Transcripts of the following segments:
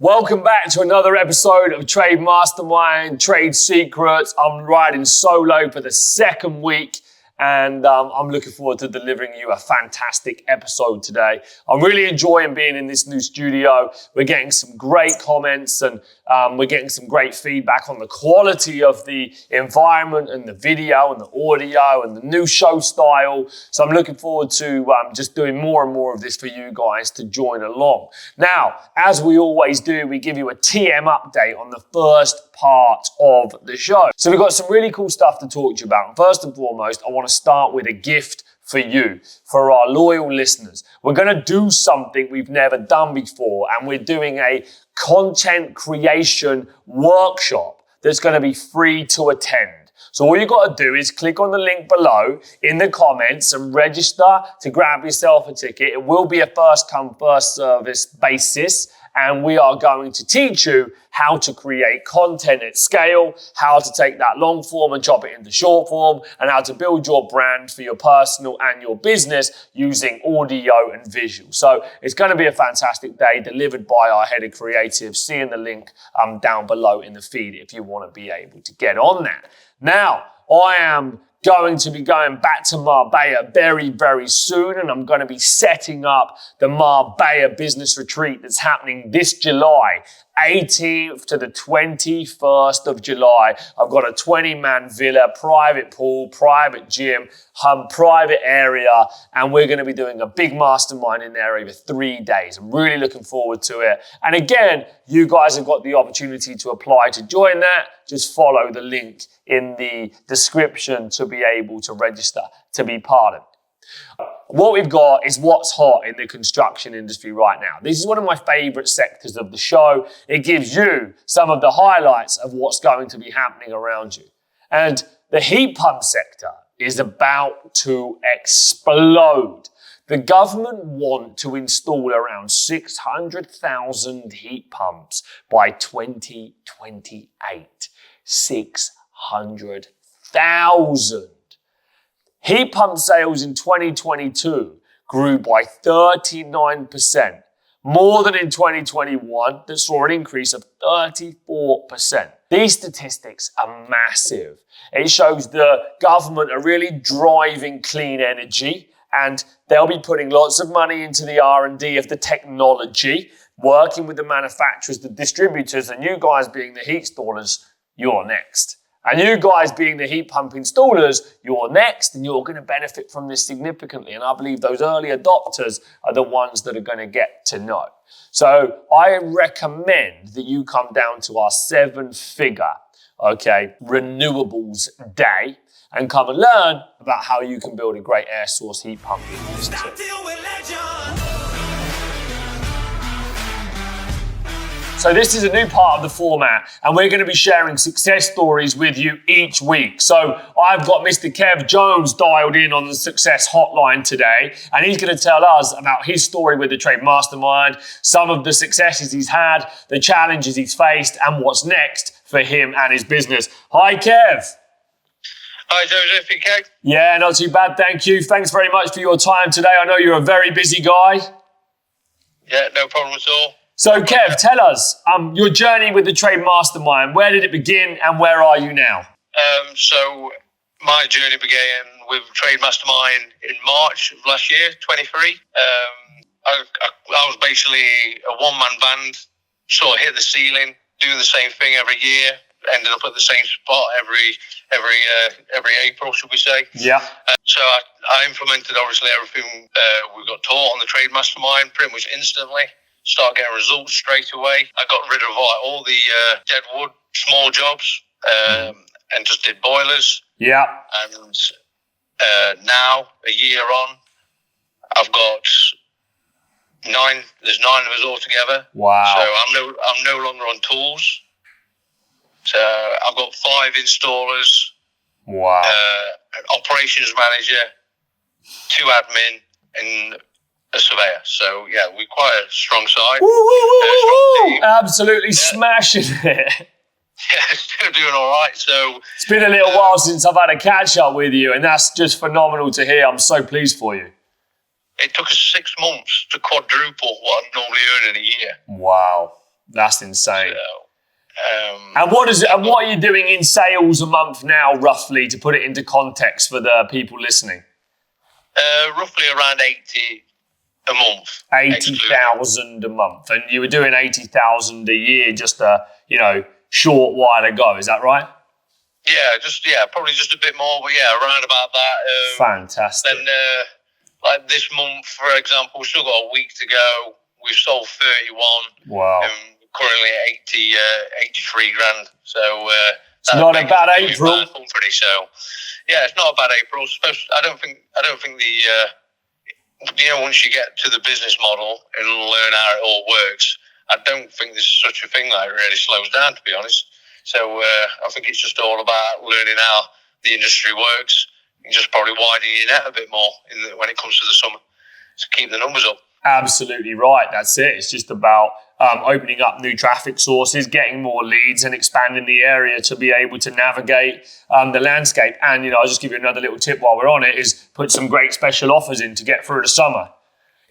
Welcome back to another episode of Trade Mastermind, Trade Secrets. I'm riding solo for the second week and I'm looking forward to delivering you a fantastic episode today. I'm really enjoying being in this new studio. We're getting some great comments and we're getting some great feedback on the quality of the environment and the video and the audio and the new show style. So I'm looking forward to just doing more and more of this for you guys to join along. Now, as we always do, we give you a TM update on the first part of the show. So we've got some really cool stuff to talk to you about. First and foremost, I want to start with a gift for you, for our loyal listeners. We're going to do something we've never done before, and we're doing a content creation workshop that's going to be free to attend. So all you got to do is click on the link below in the comments and register to grab yourself a ticket. It will be a first come, first service basis. And we are going to teach you how to create content at scale, how to take that long form and chop it into short form, and how to build your brand for your personal and your business using audio and visual. So it's going to be a fantastic day delivered by our head of creative. See in the link down below in the feed if you want to be able to get on that. Now, I am going to be going back to Marbella very, very soon, and I'm going to be setting up the Marbella business retreat that's happening this July, 18th to the 21st of July. I've got a 20-man villa, private pool, private gym, private area, and we're going to be doing a big mastermind in there over 3 days. I'm really looking forward to it. And again, you guys have got the opportunity to apply to join that. Just follow the link in the description to be able to register to be part of it. What we've got is what's hot in the construction industry right now. This is one of my favorite sectors of the show. It gives you some of the highlights of what's going to be happening around you. And the heat pump sector is about to explode. The government want to install around 600,000 heat pumps by 2028. 600,000. Heat pump sales in 2022 grew by 39%, more than in 2021 that saw an increase of 34%. These statistics are massive. It shows the government are really driving clean energy, and they'll be putting lots of money into the R&D of the technology, working with the manufacturers, the distributors, and you guys being the heat installers, you're next. And you guys being the heat pump installers, you're next, and you're going to benefit from this significantly. And I believe those early adopters are the ones that are going to get to know. So I recommend that you come down to our 7-figure, renewables day and come and learn about how you can build a great air source heat pump business too. So this is a new part of the format, and we're going to be sharing success stories with you each week. So I've got Mr. Kev Jones dialed in on the success hotline today, and he's going to tell us about his story with the Trade Mastermind, some of the successes he's had, the challenges he's faced, and what's next for him and his business. Hi, Kev. Hi, Joseph. You okay? Yeah, not too bad, thank you. Thanks very much for your time today. I know you're a very busy guy. Yeah, no problem at all. So, Kev, tell us your journey with the Trade Mastermind. Where did it begin and where are you now? So, my journey began with Trade Mastermind in March of last year, 23. I was basically a one-man band, sort of hit the ceiling, doing the same thing every year, ended up at the same spot every April, should we say. Yeah. So I implemented, obviously, everything we got taught on the Trade Mastermind pretty much instantly. Start getting results straight away. I got rid of all the dead wood, small jobs, and just did boilers. Yeah. And now, a year on, I've got 9. There's 9 of us all together. Wow. So I'm no longer on tools. So I've got 5 installers. Wow. An operations manager, 2 admin, and a surveyor. So yeah, we're quite a strong side. Strong team. Absolutely smashing it. Yeah, still doing all right. So it's been a little while since I've had a catch up with you, and that's just phenomenal to hear. I'm so pleased for you. It took us 6 months to quadruple what I normally earn in a year. Wow. That's insane. So, and what are you doing in sales a month now, roughly, to put it into context for the people listening? Roughly around 80 a month. 80,000 a month. And you were doing 80,000 a year just a, short while ago. Is that right? Yeah, probably just a bit more, but yeah, around about that. Fantastic. Then, like this month, for example, we've still got a week to go. We've sold 31. Wow. Currently at 83 grand. So it's not a bad April. Company, so yeah, it's not a bad April. I don't think once you get to the business model and learn how it all works, I don't think there's such a thing that it really slows down, to be honest. So I think it's just all about learning how the industry works and just probably widening your net a bit more when it comes to the summer to keep the numbers up. Absolutely right. That's it. It's just about opening up new traffic sources, getting more leads and expanding the area to be able to navigate the landscape. And, I'll just give you another little tip while we're on it is put some great special offers in to get through the summer.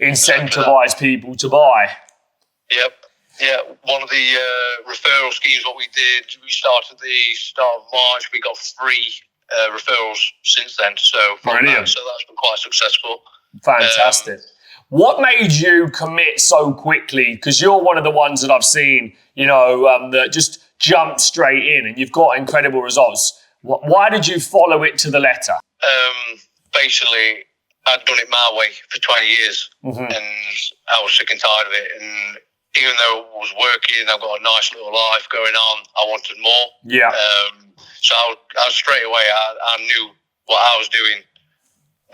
Incentivize people to buy. Yep. Yeah, one of the referral schemes, what we did, we started the start of March. We got 3 referrals since then. So brilliant. So that's been quite successful. Fantastic. What made you commit so quickly? Because you're one of the ones that I've seen, that just jumped straight in and you've got incredible results. Why did you follow it to the letter? Basically, I'd done it my way for 20 years and I was sick and tired of it. And even though it was working, I've got a nice little life going on, I wanted more. Yeah. So I was straight away, I knew what I was doing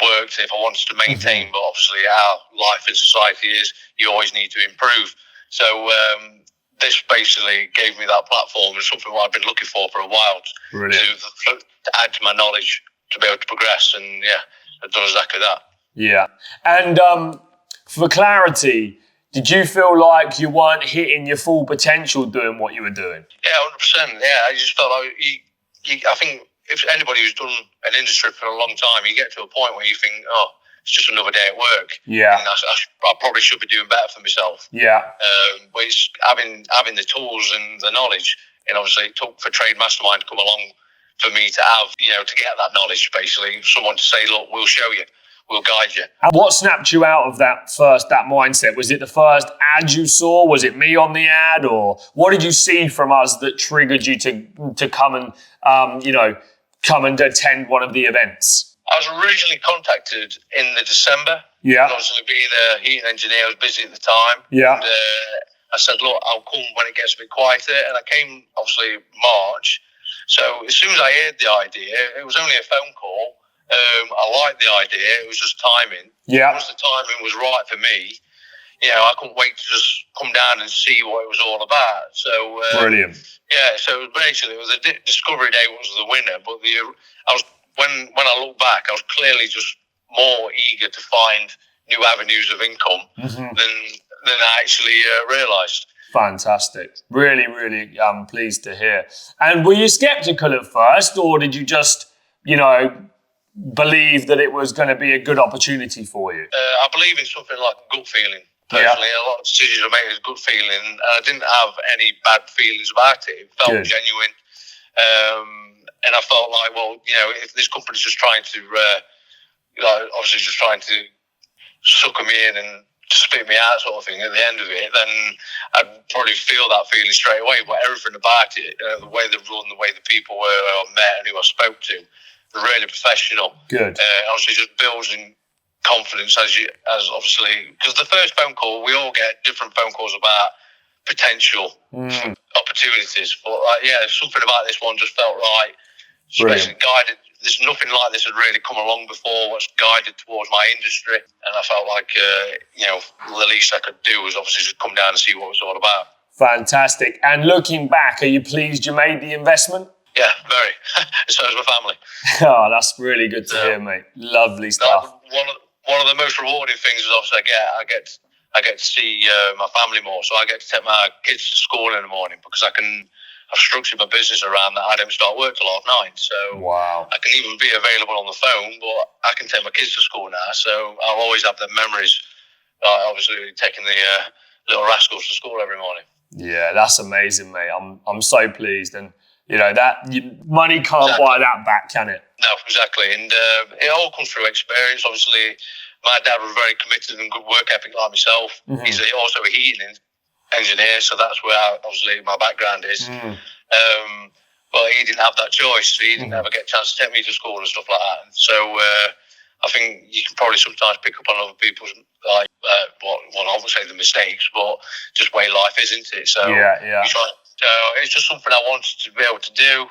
worked if I wanted to maintain, but obviously how life in society is, you always need to improve. So this basically gave me that platform and something what I've been looking for a while to add to my knowledge to be able to progress. And yeah, I've done exactly that. Yeah. And for clarity, did you feel like you weren't hitting your full potential doing what you were doing? Yeah, 100%. Yeah, I just felt like I think if anybody who's done an industry for a long time, you get to a point where you think, oh, it's just another day at work. Yeah. And I probably should be doing better for myself. Yeah. But it's having the tools and the knowledge. And obviously it took for Trade Mastermind to come along for me to have, to get that knowledge, basically. Someone to say, look, we'll show you. We'll guide you. And what snapped you out of that mindset? Was it the first ad you saw? Was it me on the ad? Or what did you see from us that triggered you to come and, come and attend one of the events? I was originally contacted in the December. Yeah. And obviously being a heating engineer, I was busy at the time. Yeah. And I said, look, I'll come when it gets a bit quieter. And I came, obviously, March. So as soon as I heard the idea, it was only a phone call. I liked the idea. It was just timing. Yeah. Once the timing was right for me, I couldn't wait to just come down and see what it was all about. So brilliant. Yeah. So basically, it was a Discovery Day was the winner, but when I look back, I was clearly just more eager to find new avenues of income than I actually realised. Fantastic. Really, really pleased to hear. And were you skeptical at first, or did you just, believe that it was going to be a good opportunity for you? I believe in something like gut feeling. Personally, a lot of decisions I made is gut feeling, and I didn't have any bad feelings about it. It felt genuine, and I felt like, well, if this company's just trying to, obviously just trying to suck me in and spit me out, sort of thing. At the end of it, then I'd probably feel that feeling straight away. But everything about it, the way they run, the way the people were I met and who I spoke to. Really professional. Good. Obviously, just builds in confidence as obviously, because the first phone call, we all get different phone calls about potential opportunities. But something about this one just felt right. Especially guided. There's nothing like this had really come along before. What's guided towards my industry, and I felt like the least I could do was obviously just come down and see what it was all about. Fantastic. And looking back, are you pleased you made the investment? Yeah, very. So is my family. Oh, that's really good to hear, mate. Lovely stuff. One of the most rewarding things is obviously I get to see my family more. So I get to take my kids to school in the morning because I've structured my business around that. I don't start work till 9:30. So wow. I can even be available on the phone, but I can take my kids to school now. So I'll always have the memories, obviously taking the little rascals to school every morning. Yeah, that's amazing, mate. I'm so pleased, and money can't buy that back, can it? No, exactly, and it all comes through experience. Obviously, my dad was very committed and good work ethic like myself. Mm-hmm. He's also a heating engineer, so that's where obviously my background is. But he didn't have that choice. So he didn't ever get a chance to take me to school and stuff like that. And so I think you can probably sometimes pick up on other people's, I won't say the mistakes, but just way life is, isn't it? So it's just something I wanted to be able to do,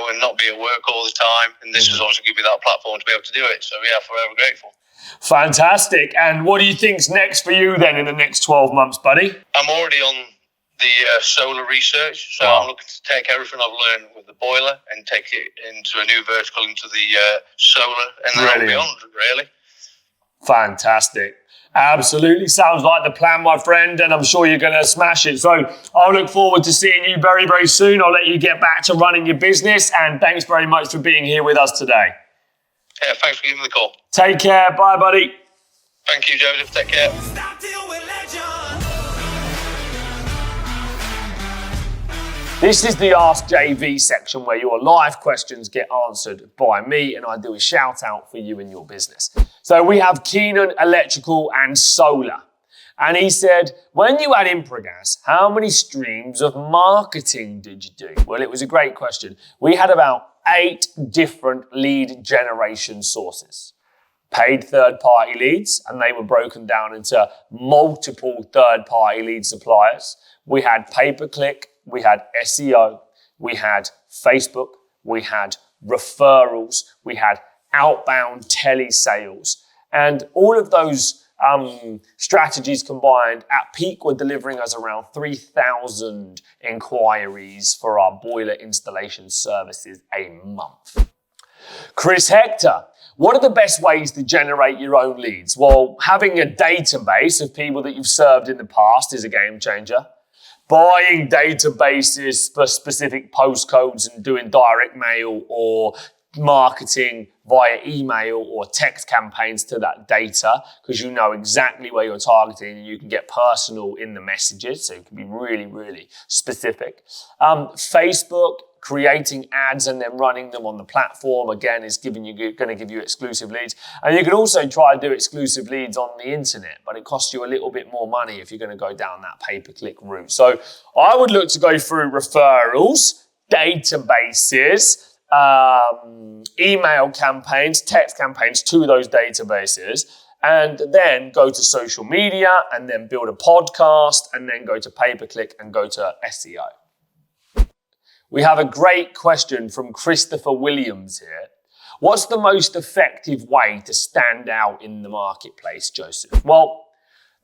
and not be at work all the time. And this has also given me that platform to be able to do it. So forever grateful. Fantastic. And what do you think's next for you then in the next 12 months, buddy? I'm already on the solar research. So I'm looking to take everything I've learned with the boiler and take it into a new vertical into the solar and then beyond, really. Fantastic. Absolutely sounds like the plan, my friend, and I'm sure you're going to smash it. So I'll look forward to seeing you very, very soon. I'll let you get back to running your business, and thanks very much for being here with us today. Yeah, thanks for giving me the call. Take care. Bye, buddy. Thank you, Joseph. Take care. This is the Ask JV section where your live questions get answered by me, and I do a shout out for you and your business. So we have Keenan Electrical and Solar. And he said, when you had Improgas, how many streams of marketing did you do? Well, it was a great question. We had about 8 different lead generation sources. Paid third-party leads, and they were broken down into multiple third-party lead suppliers. We had pay-per-click, we had SEO, we had Facebook, we had referrals, we had outbound telesales, and all of those strategies combined at peak were delivering us around 3,000 inquiries for our boiler installation services a month. Chris Hector, what are the best ways to generate your own leads? Well, having a database of people that you've served in the past is a game changer. Buying databases for specific postcodes and doing direct mail or marketing via email or text campaigns to that data, because you know exactly where you're targeting and you can get personal in the messages, so you can be really, really specific. Facebook, creating ads and then running them on the platform, again, is going to give you exclusive leads. And you can also try to do exclusive leads on the internet, but it costs you a little bit more money if you're going to go down that pay-per-click route. So I would look to go through referrals, databases, email campaigns, text campaigns to those databases, and then go to social media and then build a podcast and then go to pay-per-click and go to SEO. We have a great question from Christopher Williams here. What's the most effective way to stand out in the marketplace, Joseph? Well,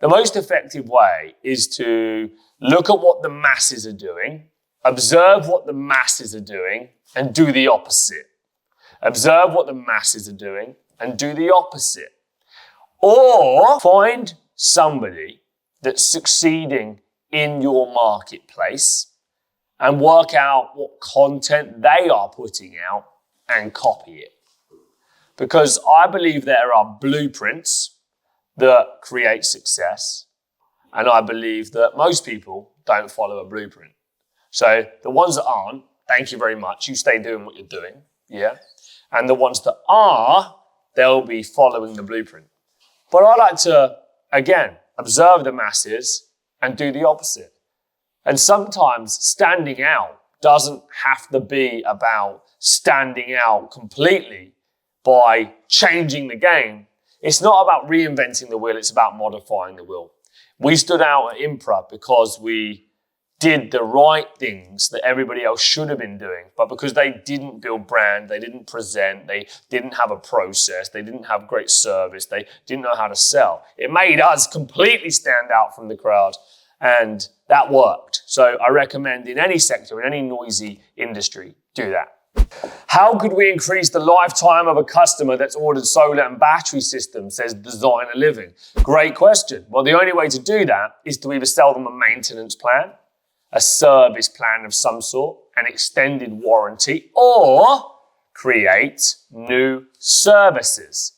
the most effective way is to look at what the masses are doing, observe what the masses are doing, and do the opposite. Observe what the masses are doing and do the opposite. Or find somebody that's succeeding in your marketplace and work out what content they are putting out and copy it. Because I believe there are blueprints that create success, and I believe that most people don't follow a blueprint. So the ones that aren't, thank you very much, you stay doing what you're doing, yeah? And the ones that are, they'll be following the blueprint. But I like to, again, observe the masses and do the opposite. And sometimes standing out doesn't have to be about standing out completely by changing the game. It's not about reinventing the wheel, it's about modifying the wheel. We stood out at Impra because we did the right things that everybody else should have been doing, but because they didn't build brand, they didn't present, they didn't have a process, they didn't have great service, they didn't know how to sell. It made us completely stand out from the crowd. And that worked. So I recommend in any sector, in any noisy industry, do that. How could we increase the lifetime of a customer that's ordered solar and battery systems, says Designer Living? Great question. Well, the only way to do that is to either sell them a maintenance plan, a service plan of some sort, an extended warranty, or create new services.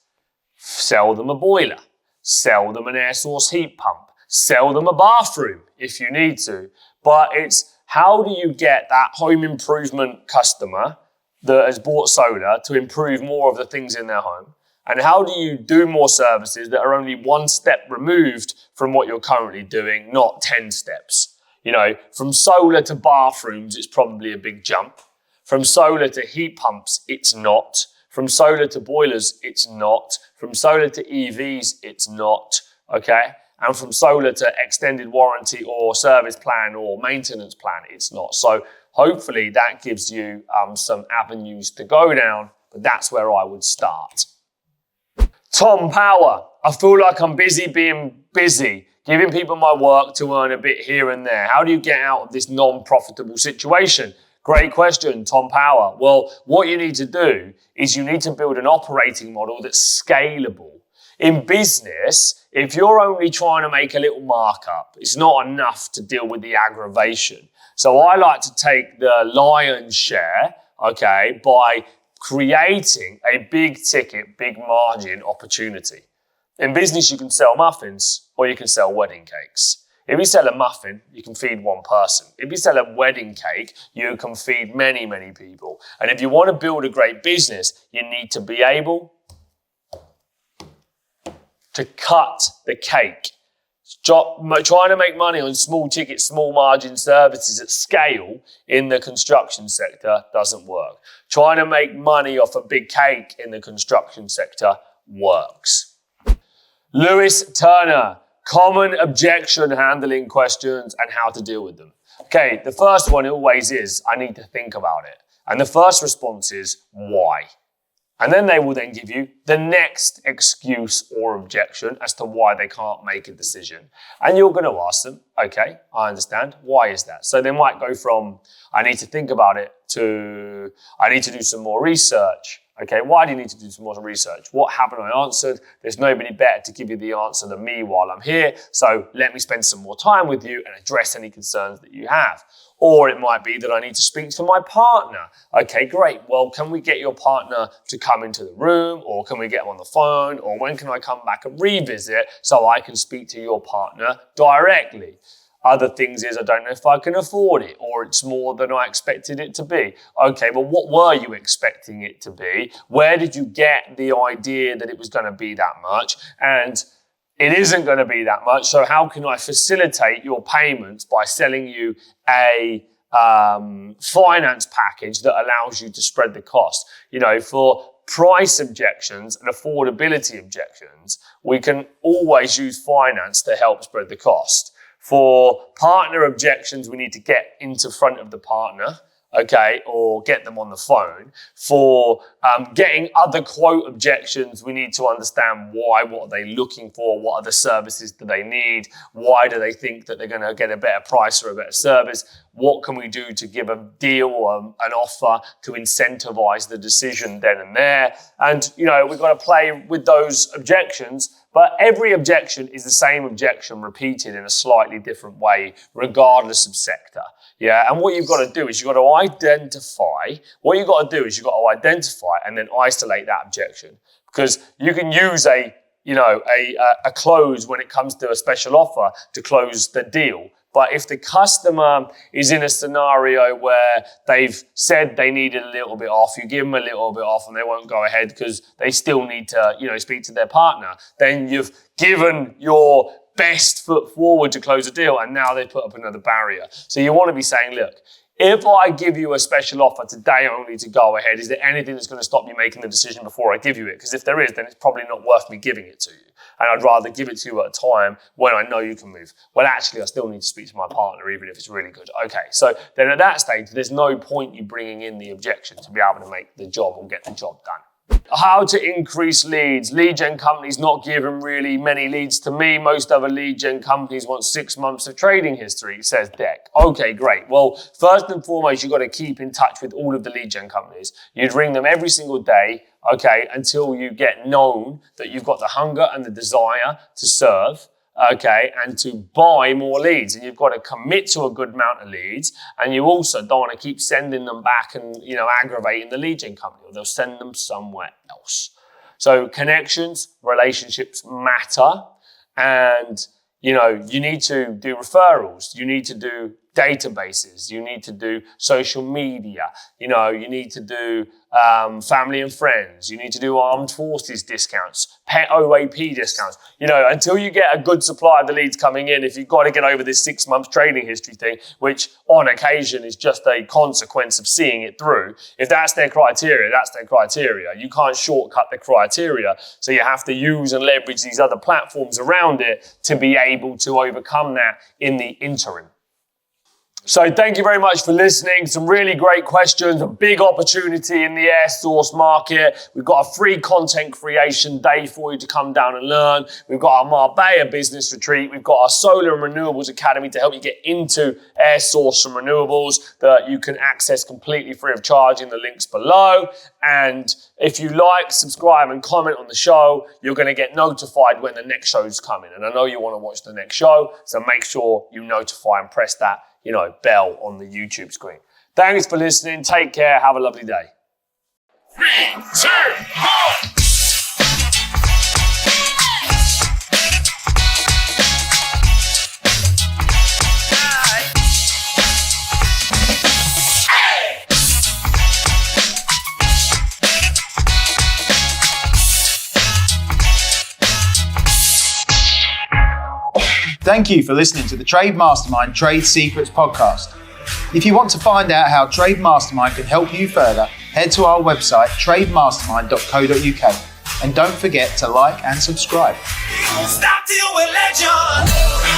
Sell them a boiler, sell them an air source heat pump, sell them a bathroom if you need to, but it's how do you get that home improvement customer that has bought solar to improve more of the things in their home? And how do you do more services that are only one step removed from what you're currently doing, not 10 steps? You know, from solar to bathrooms, it's probably a big jump. From solar to heat pumps, it's not. From solar to boilers, it's not. From solar to EVs, it's not, okay? And from solar to extended warranty or service plan or maintenance plan, it's not. So hopefully that gives you some avenues to go down, but that's where I would start. Tom Power, I feel like I'm busy being busy, giving people my work to earn a bit here and there. How do you get out of this non-profitable situation? Great question, Tom Power. Well, what you need to do is you need to build an operating model that's scalable. In business, if you're only trying to make a little markup, it's not enough to deal with the aggravation. So I like to take the lion's share, okay, by creating a big ticket, big margin opportunity. In business, you can sell muffins or you can sell wedding cakes. If you sell a muffin, you can feed one person. If you sell a wedding cake, you can feed many, many people. And if you want to build a great business, you need to be able to cut the cake. Trying to make money on small ticket, small margin services at scale in the construction sector doesn't work. Trying to make money off a big cake in the construction sector works. Lewis Turner, common objection handling questions and how to deal with them. Okay, the first one always is, I need to think about it. And the first response is, why? And then they will then give you the next excuse or objection as to why they can't make a decision. And you're going to ask them, okay, I understand. Why is that? So they might go from, I need to think about it, to, I need to do some more research. Okay, why do you need to do some more research? What haven't I answered? There's nobody better to give you the answer than me while I'm here. So let me spend some more time with you and address any concerns that you have. Or it might be that I need to speak to my partner. Okay, great. Well, can we get your partner to come into the room? Or can we get them on the phone? Or when can I come back and revisit so I can speak to your partner directly? Other things is I don't know if I can afford it, or it's more than I expected it to be. Okay, well, what were you expecting it to be? Where did you get the idea that it was going to be that much? And it isn't going to be that much, so how can I facilitate your payments by selling you a finance package that allows you to spread the cost? You know, for price objections and affordability objections, we can always use finance to help spread the cost. For partner objections, we need to get into front of the partner, okay, or get them on the phone. For getting other quote objections, we need to understand why, what are they looking for, what are the services do they need, why do they think that they're going to get a better price or a better service, what can we do to give a deal or an offer to incentivize the decision then and there. And, you know, we've got to play with those objections. But every objection is the same objection repeated in a slightly different way, regardless of sector. Yeah, and what you've got to do is you've got to identify and then isolate that objection. Because you can use a close when it comes to a special offer to close the deal. But if the customer is in a scenario where they've said they needed a little bit off, you give them a little bit off and they won't go ahead because they still need to, speak to their partner, then you've given your best foot forward to close a deal and now they put up another barrier. So you want to be saying, look, if I give you a special offer today only to go ahead, is there anything that's going to stop you making the decision before I give you it? Because if there is, then it's probably not worth me giving it to you. And I'd rather give it to you at a time when I know you can move. Well, actually, I still need to speak to my partner, even if it's really good. Okay, so then at that stage, there's no point you bringing in the objection to be able to make the job or get the job done. How to increase leads. Lead gen companies not giving really many leads to me. Most other lead gen companies want 6 months of trading history, says Deck. Okay, great. Well, first and foremost, you've got to keep in touch with all of the lead gen companies. You'd ring them every single day, okay, until you get known that you've got the hunger and the desire to serve, okay, and to buy more leads. And you've got to commit to a good amount of leads. And you also don't want to keep sending them back and, aggravating the lead gen company, or they'll send them somewhere else. So connections, relationships matter. And, you need to do referrals. You need to do databases, you need to do social media, you need to do family and friends, you need to do armed forces discounts, pet OAP discounts. Until you get a good supply of the leads coming in, if you've got to get over this 6 months trading history thing, which on occasion is just a consequence of seeing it through, if that's their criteria, that's their criteria. You can't shortcut the criteria. So you have to use and leverage these other platforms around it to be able to overcome that in the interim. So thank you very much for listening. Some really great questions, a big opportunity in the air source market. We've got a free content creation day for you to come down and learn. We've got our Marbella business retreat. We've got our Solar and Renewables Academy to help you get into air source and renewables that you can access completely free of charge in the links below. And if you like, subscribe and comment on the show, you're going to get notified when the next show's coming. And I know you want to watch the next show, so make sure you notify and press that bell on the YouTube screen. Thanks for listening. Take care. Have a lovely day. 3, 2, 1. Thank you for listening to the Trade Mastermind Trade Secrets podcast. If you want to find out how Trade Mastermind can help you further, head to our website, trademastermind.co.uk, and don't forget to like and subscribe. Stop till we're legend.